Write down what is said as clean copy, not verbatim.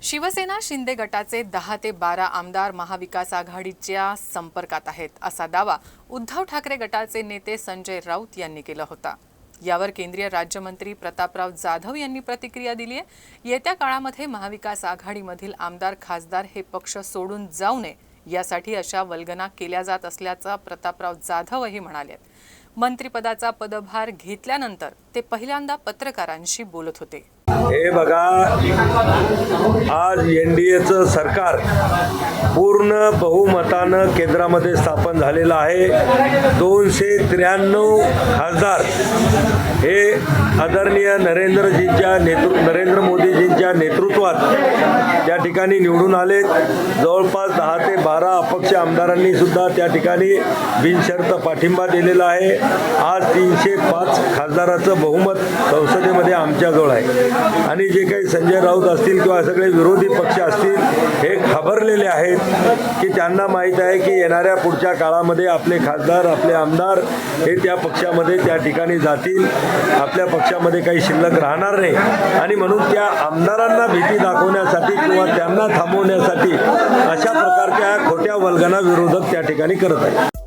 शिवसेना शिंदे गटाचे 10 ते 12 आमदार महाविकास आघाडीच्या संपर्कात आहेत असा दावा उद्धव ठाकरे गटाचे नेते संजय राऊत यांनी केला होता। यावर केंद्रीय राज्यमंत्री प्रतापराव जाधव यांनी प्रतिक्रिया दिली आहे। येत्या काळामध्ये महाविकास आघाडीमधील आमदार खासदार हे पक्ष सोडून जाऊ नये यासाठी अशा वल्गना केल्या जात असल्याचं प्रतापराव जाधवही म्हणाले। मंत्रिपदाचा पदभार घेतल्यानंतर ते पहिल्यांदा पत्रकारांशी बोलत होते। हे बघा, आज एनडीएचं सरकार पूर्ण बहुमतानं केंद्रामध्ये स्थापन झालेलं आहे। 293 खासदार हे आदरणीय नरेंद्र मोदीजींच्या नेतृत्वात त्या ठिकाणी निवडून आले। जवळपास 10 ते 12 अपक्ष आमदारांनी सुद्धा त्या ठिकाणी बिनशर्त पाठिंबा दिलेला आहे। आज 305 खासदाराचं बहुमत संसदेमध्ये आमच्याजवळ आहे आणि जे काही संजय राऊत असतील किंवा सगळे विरोधी पक्ष असतील हे घाबरलेले आहेत की त्यांना माहीत आहे की येणाऱ्या पुढच्या काळामध्ये आपले खासदार आपले आमदार हे त्या पक्षामध्ये त्या ठिकाणी जातील, आपल्या पक्षामध्ये काही शिल्लक राहणार नाही आणि म्हणून त्या आमदारांना भीती दाखवण्यासाठी किंवा त्यांना थांबवण्यासाठी अशा प्रकारच्या खोट्या वल्गना विरोधक त्या ठिकाणी करत आहेत।